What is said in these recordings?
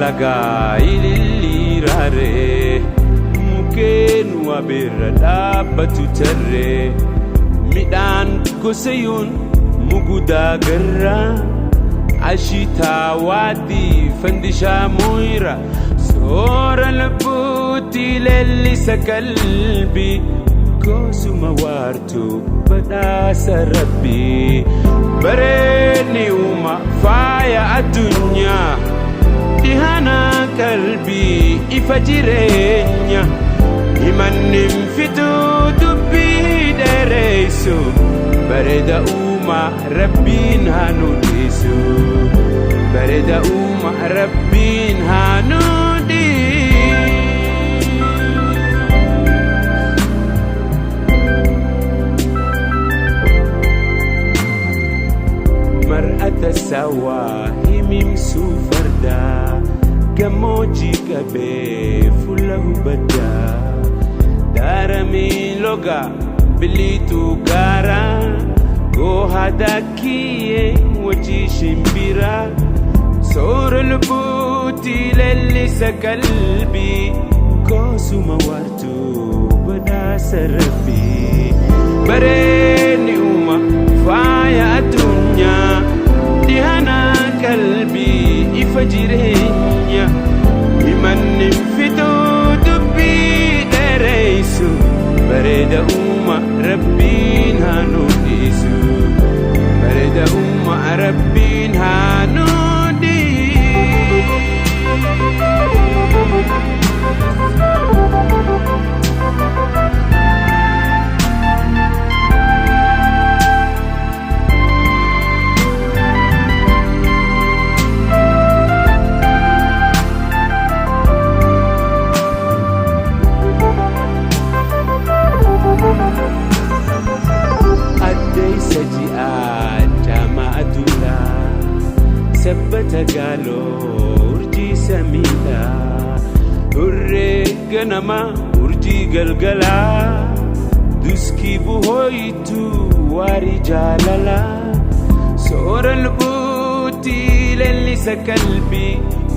lagaa ilillii raaree mukkeen wabeerra dhaabbatu tarree midhaan gosayoon mugudaa garraa ashitaa waadii fandishaa moyra soora lubbuutti leellisa qalbii goosuma waartuu badhaasa rabbii bareedni uuma faaya addunyaa dhihana qalbii ifa jireenya himannin fituu dubbii dheereysu bareeda uuma rabbiin haa nu dhiisu bareeda uuma rabbiin haa nu mar'ata sawaa himimsuu fardaa gammoojjii qabee fuula hubaddaa daaramii logaa biliituu gaaraa goohadaakiyee wajjii shimbiraa soora lubbuutti leellisa qalbii goosuma waartuu badhaasa rabbii bareedni uuma faaya addunyaa dhihana qalbii ifa jireenya himannin fituu dubbii dheereysu bareeda uuma rabbiin haa nu dhiisu bareeda uuma rabbiin haa nu sabbata gaaloo urjii samiidhaa hurree ganamaa urjii galgalaa duskii buhooyituu waarii jaalalaa soora lubbuutti leellisa qalbii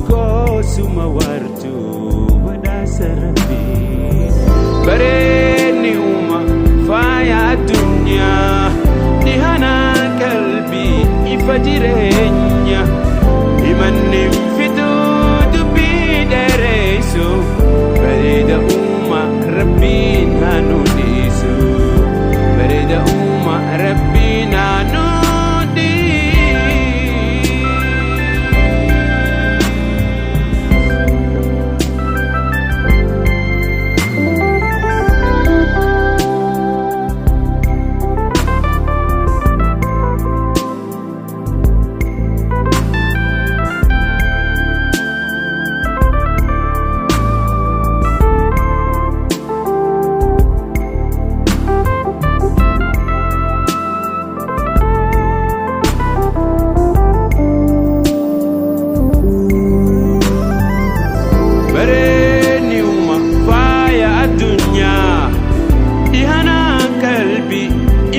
goosuma waartuu badhaasa rabbii bareedni uuma faaya addunyaa dhihana qalbii ifa jireenya himannin fituu dubbii dheereysu bareeda uuma rabbiin haa nu dhiisu bareeda uuma rabbiin haa nu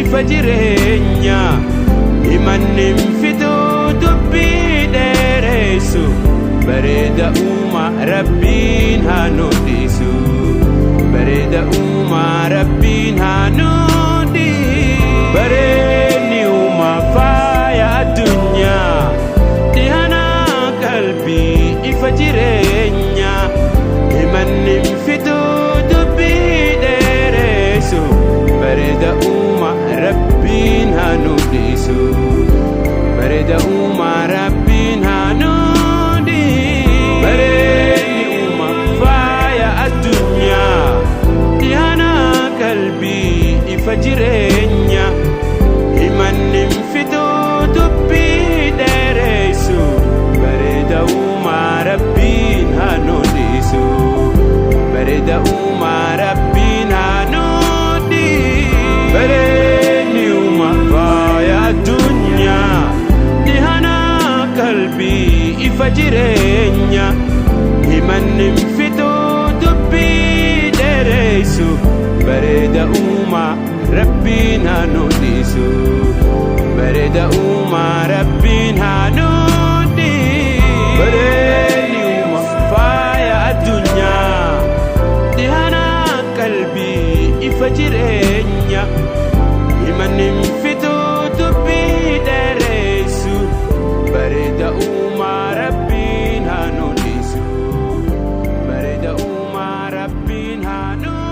ifa jireenya himannin fituu dubbii dheereysu bareeda uuma rabbiin haa nu dhiisu bareeda uuma rabbiin haa nu bareedni uuma faaya addunyaa dhihana qalbii ifa jireenya himannin fituu dubbii dheereysu bareeda uuma rabbiin haa nu dhiisu bareeda uuma rabbiin haa nu bareedni uuma faaya addunyaa dhihana qalbii ifa jireenya himannin fituu dubbii dheereysu bareeda uuma rabbiin haa nu dhiisu bareeda uuma rabbiin haa nu bareedni uuma faaya addunyaa dhihana qalbii ifa jireenya himannin fituu dubbii dheereysu bareeda uuma rabbiin haa nu dhiisu bareeda uuma rabbiin haa nu bareedni uuma jireenya himanni fituu dubbii dheeressu bareeda uumaa rabbiin haa nuutisu bareeda uumaa rabbiin haa nuutisu.